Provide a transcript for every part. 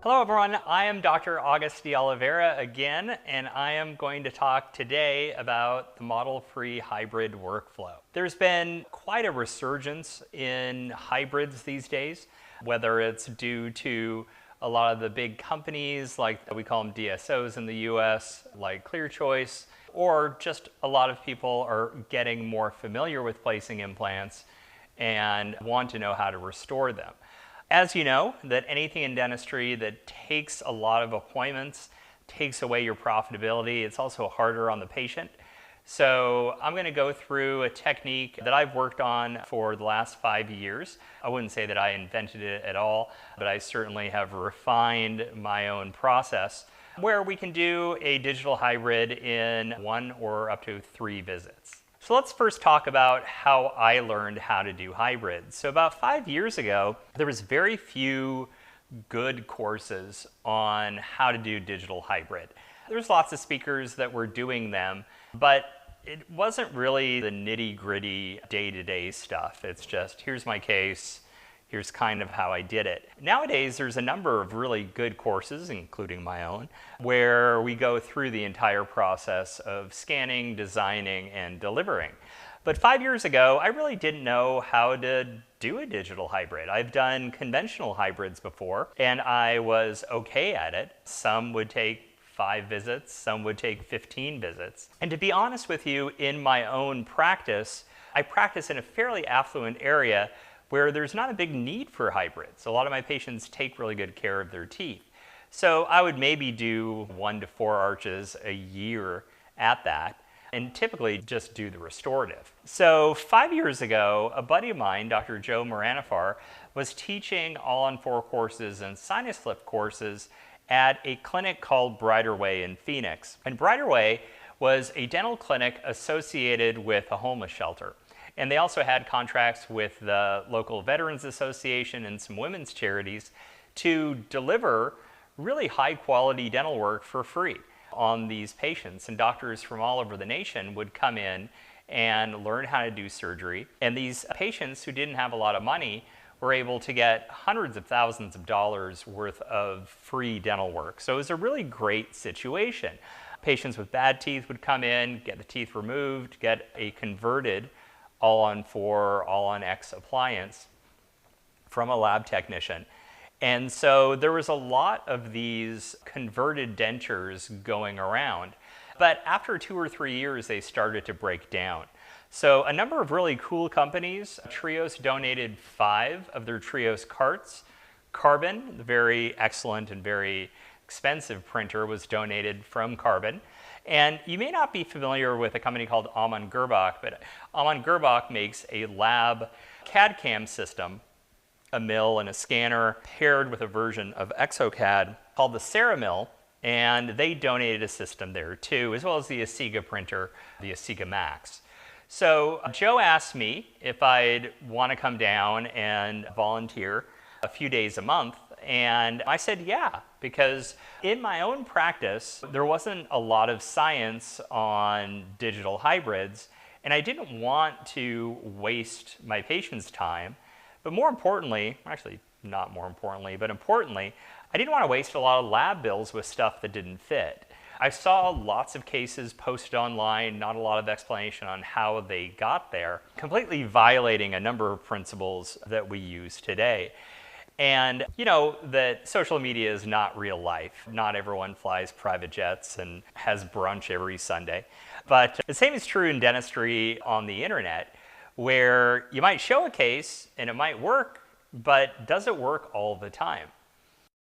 Hello everyone, I am Dr. August de Oliveira again, and I am going to talk today about the model-free hybrid workflow. There's been quite a resurgence in hybrids these days, whether it's due to a lot of the big companies, like we call them DSOs in the US, like ClearChoice, or just a lot of people are getting more familiar with placing implants and want to know how to restore them. As you know, that anything in dentistry that takes a lot of appointments takes away your profitability. It's also harder on the patient. So I'm going to go through a technique that I've worked on for the last 5 years. I wouldn't say that I invented it at all, but I certainly have refined my own process where we can do a digital hybrid in 1 or up to 3 visits. So let's first talk about how I learned how to do hybrids. So about 5 years ago, there was very few good courses on how to do digital hybrid. There's lots of speakers that were doing them, but it wasn't really the nitty-gritty day-to-day stuff. It's just, here's my case, here's kind of how I did it. Nowadays, there's a number of really good courses, including my own, where we go through the entire process of scanning, designing, and delivering. But 5 years ago, I really didn't know how to do a digital hybrid. I've done conventional hybrids before, and I was okay at it. Some would take 5 visits, some would take 15 visits. And to be honest with you, in my own practice, I practice in a fairly affluent area where there's not a big need for hybrids. A lot of my patients take really good care of their teeth. So I would maybe do 1 to 4 arches a year at that, and typically just do the restorative. So 5 years ago, a buddy of mine, Dr. Joe Moranafar, was teaching all-on-4 courses and sinus lift courses at a clinic called Brighter Way in Phoenix. And Brighter Way was a dental clinic associated with a homeless shelter. And they also had contracts with the local Veterans Association and some women's charities to deliver really high quality dental work for free on these patients. And doctors from all over the nation would come in and learn how to do surgery. And these patients who didn't have a lot of money were able to get hundreds of thousands of dollars worth of free dental work. So it was a really great situation. Patients with bad teeth would come in, get the teeth removed, get a converted all-on-4, all-on-X appliance from a lab technician. And so there was a lot of these converted dentures going around. But after 2 or 3 years, they started to break down. So a number of really cool companies, Trios donated 5 of their Trios carts. Carbon, the very excellent and very expensive printer, was donated from Carbon. And you may not be familiar with a company called Amann Girrbach, but Amann Girrbach makes a lab CAD/CAM system, a mill and a scanner, paired with a version of exocad called the Ceramill, and they donated a system there too, as well as the Asiga printer, the Asiga Max. So Joe asked me if I'd want to come down and volunteer a few days a month, and I said yeah, because in my own practice, there wasn't a lot of science on digital hybrids, and I didn't want to waste my patients' time. But more importantly, actually not more importantly, but importantly, I didn't want to waste a lot of lab bills with stuff that didn't fit. I saw lots of cases posted online, not a lot of explanation on how they got there, completely violating a number of principles that we use today. And you know that social media is not real life. Not everyone flies private jets and has brunch every Sunday. But the same is true in dentistry on the internet, where you might show a case and it might work, but does it work all the time?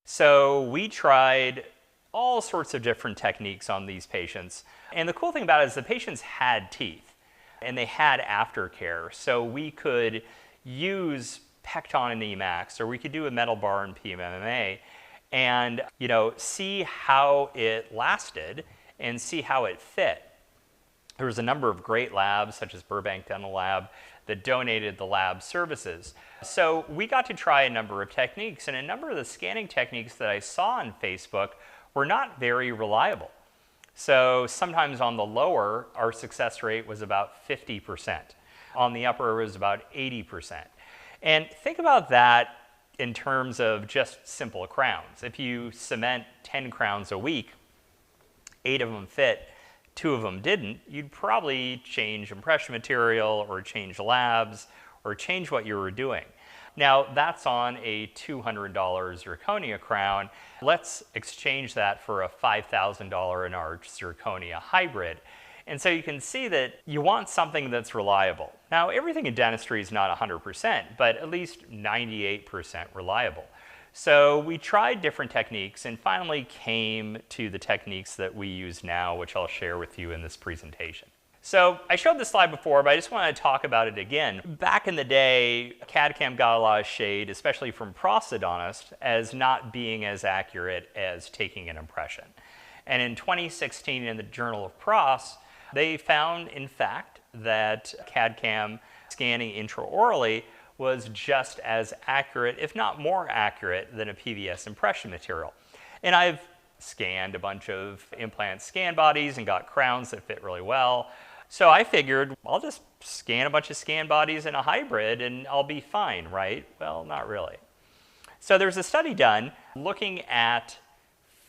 So we tried all sorts of different techniques on these patients. And the cool thing about it is the patients had teeth and they had aftercare. So we could use Pecton and Emax, or we could do a metal bar and PMMA and see how it lasted and see how it fit. There was a number of great labs, such as Burbank Dental Lab, that donated the lab services. So we got to try a number of techniques, and a number of the scanning techniques that I saw on Facebook were not very reliable. So sometimes on the lower, our success rate was about 50%. On the upper, it was about 80%. And think about that in terms of just simple crowns. If you cement 10 crowns a week, 8 of them fit, 2 of them didn't, you'd probably change impression material or change labs or change what you were doing. Now, that's on a $200 zirconia crown. Let's exchange that for a $5,000 an arch zirconia hybrid. And so you can see that you want something that's reliable. Now, everything in dentistry is not 100%, but at least 98% reliable. So we tried different techniques and finally came to the techniques that we use now, which I'll share with you in this presentation. So I showed this slide before, but I just want to talk about it again. Back in the day, CAD/CAM got a lot of shade, especially from prosthodontists, as not being as accurate as taking an impression. And in 2016, in the Journal of Pros, they found, in fact, that CAD/CAM scanning intraorally was just as accurate, if not more accurate, than a PVS impression material. And I've scanned a bunch of implant scan bodies and got crowns that fit really well. So I figured I'll just scan a bunch of scan bodies in a hybrid and I'll be fine, right? Well, not really. So there's a study done looking at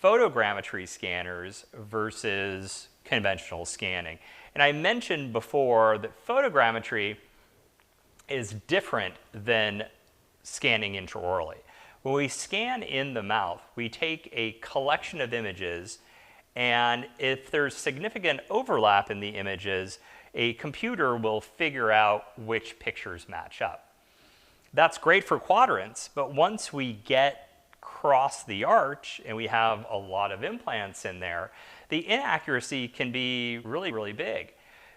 photogrammetry scanners versus conventional scanning. And I mentioned before that photogrammetry is different than scanning intraorally. When we scan in the mouth, we take a collection of images, and if there's significant overlap in the images, a computer will figure out which pictures match up. That's great for quadrants, but once we get across the arch and we have a lot of implants in there, the inaccuracy can be really, really big.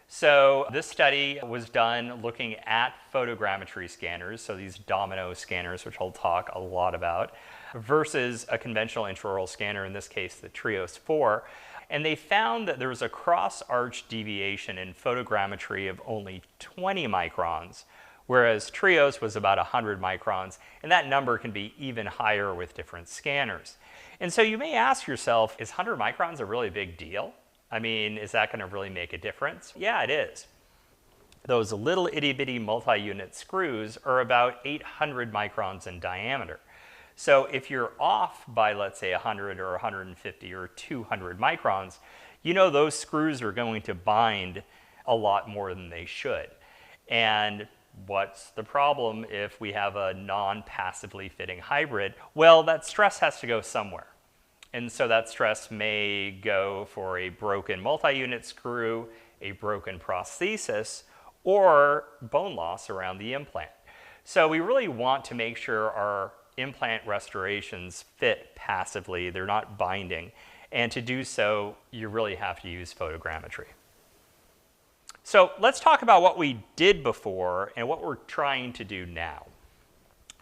So this study was done looking at photogrammetry scanners, so these domino scanners, which I'll talk a lot about, versus a conventional intraoral scanner, in this case the Trios 4. And they found that there was a cross-arch deviation in photogrammetry of only 20 microns, whereas Trios was about 100 microns, and that number can be even higher with different scanners. And so you may ask yourself, is 100 microns a really big deal? I mean, is that going to really make a difference? Yeah, it is. Those little itty-bitty multi-unit screws are about 800 microns in diameter. So if you're off by, let's say, 100 or 150 or 200 microns, you know those screws are going to bind a lot more than they should. And what's the problem if we have a non-passively fitting hybrid? Well, that stress has to go somewhere. And so that stress may go for a broken multi-unit screw, a broken prosthesis, or bone loss around the implant. So we really want to make sure our implant restorations fit passively, they're not binding. And to do so, you really have to use photogrammetry. So let's talk about what we did before and what we're trying to do now.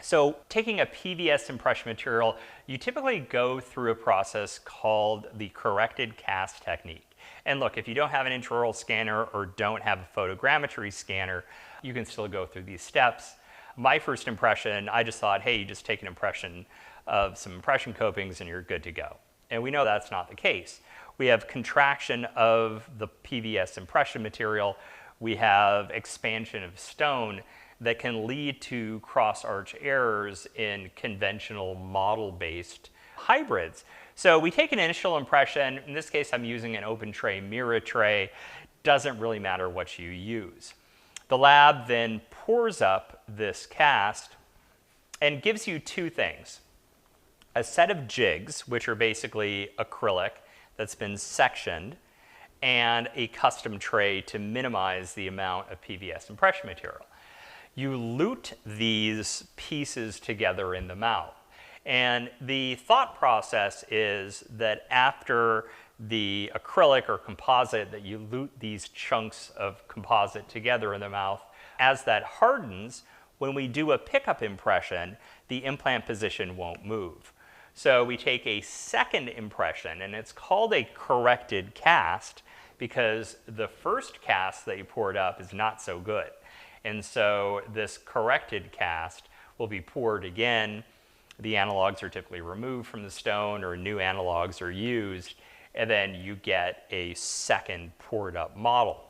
So taking a PVS impression material, you typically go through a process called the corrected cast technique. And look, if you don't have an intraoral scanner or don't have a photogrammetry scanner, you can still go through these steps. My first impression, I just thought, hey, you just take an impression of some impression copings and you're good to go. And we know that's not the case. We have contraction of the PVS impression material. We have expansion of stone that can lead to cross-arch errors in conventional model-based hybrids. So we take an initial impression. In this case, I'm using an open tray mirror tray. Doesn't really matter what you use. The lab then pours up this cast and gives you two things. A set of jigs, which are basically acrylic that's been sectioned, and a custom tray to minimize the amount of PVS impression material. You lute these pieces together in the mouth. And the thought process is that after the acrylic or composite, that you lute these chunks of composite together in the mouth. As that hardens, when we do a pickup impression, the implant position won't move. So we take a second impression, and it's called a corrected cast because the first cast that you poured up is not so good. And so this corrected cast will be poured again. The analogs are typically removed from the stone or new analogs are used, and then you get a second poured up model.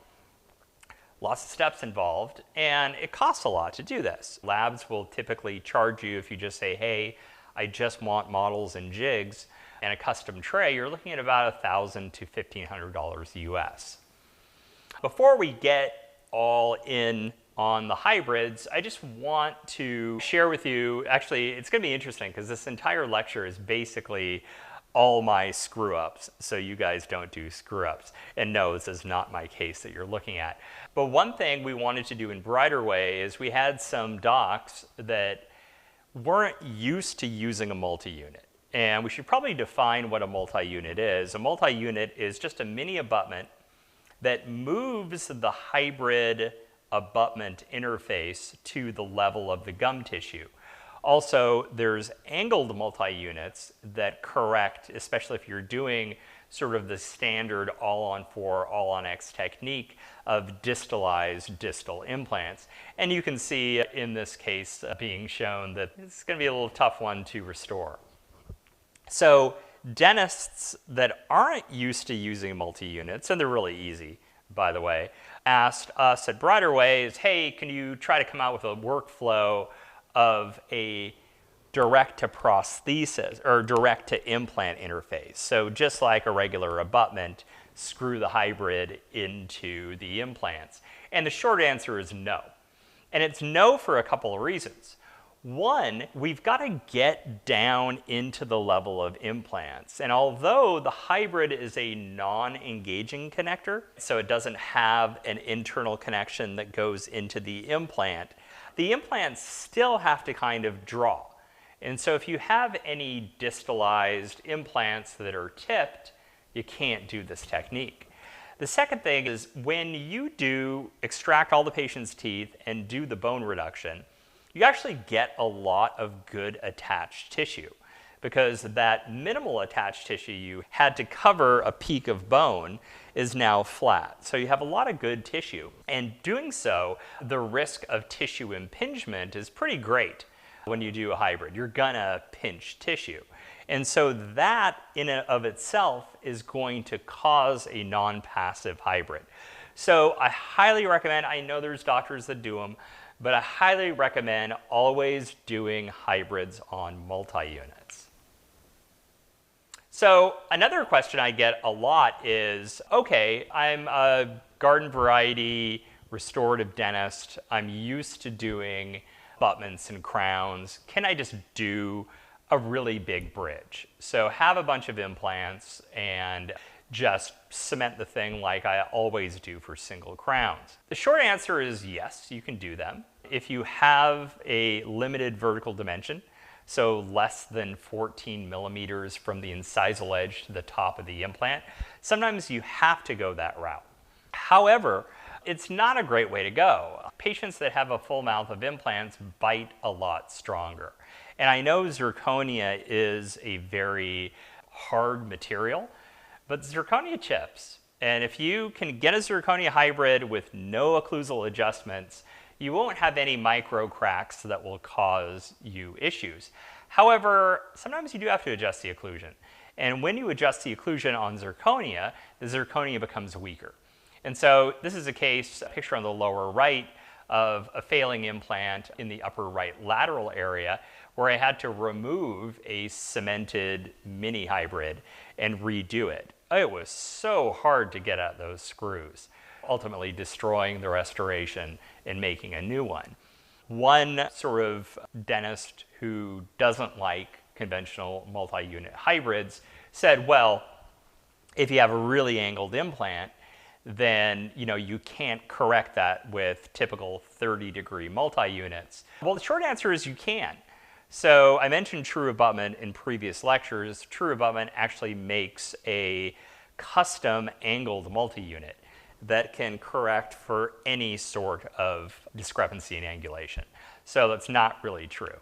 lots of steps involved, and it costs a lot to do this. Labs will typically charge you if you just say, hey, I just want models and jigs and a custom tray, you're looking at about $1,000 to $1,500 US. Before we get all in on the hybrids, I just want to share with you, actually, it's going to be interesting because this entire lecture is basically all my screw-ups, so you guys don't do screw-ups. And no, this is not my case that you're looking at. But one thing we wanted to do in Brighter Way is we had some docs that weren't used to using a multi-unit. And we should probably define what a multi-unit is. A multi-unit is just a mini abutment that moves the hybrid abutment interface to the level of the gum tissue. Also, there's angled multi-units that correct, especially if you're doing sort of the standard all-on-4, all-on-X technique of distalized distal implants. And you can see in this case being shown that it's going to be a little tough one to restore. So dentists that aren't used to using multi-units, and they're really easy, by the way, asked us at Brighter Ways, hey, can you try to come out with a workflow of a direct to prosthesis or direct to implant interface? So just like a regular abutment, screw the hybrid into the implants. And the short answer is no. And it's no for a couple of reasons. One, we've got to get down into the level of implants. And although the hybrid is a non-engaging connector, so it doesn't have an internal connection that goes into the implants still have to kind of draw. And so if you have any distalized implants that are tipped, you can't do this technique. The second thing is when you do extract all the patient's teeth and do the bone reduction, you actually get a lot of good attached tissue because that minimal attached tissue you had to cover a peak of bone is now flat. So you have a lot of good tissue. And doing so, the risk of tissue impingement is pretty great when you do a hybrid. You're gonna pinch tissue. And so that in and of itself is going to cause a non-passive hybrid. So I highly recommend, I know there's doctors that do them, but I highly recommend always doing hybrids on multi-units. So another question I get a lot is, okay, I'm a garden variety restorative dentist. I'm used to doing abutments and crowns. Can I just do a really big bridge? So have a bunch of implants and just cement the thing like I always do for single crowns. The short answer is yes, you can do them. If you have a limited vertical dimension, so less than 14 millimeters from the incisal edge to the top of the implant, sometimes you have to go that route. However, it's not a great way to go. Patients that have a full mouth of implants bite a lot stronger. And I know zirconia is a very hard material, but zirconia chips. And if you can get a zirconia hybrid with no occlusal adjustments, you won't have any micro cracks that will cause you issues. However, sometimes you do have to adjust the occlusion. And when you adjust the occlusion on zirconia, the zirconia becomes weaker. And so this is a case, a picture on the lower right of a failing implant in the upper right lateral area where I had to remove a cemented mini hybrid and redo it. It was so hard to get at those screws, ultimately destroying the restoration and making a new one. One sort of dentist who doesn't like conventional multi-unit hybrids said, well, if you have a really angled implant, then you can't correct that with typical 30-degree multi-units. Well, the short answer is you can. So I mentioned true abutment in previous lectures. True abutment actually makes a custom angled multi-unit that can correct for any sort of discrepancy in angulation. So that's not really true.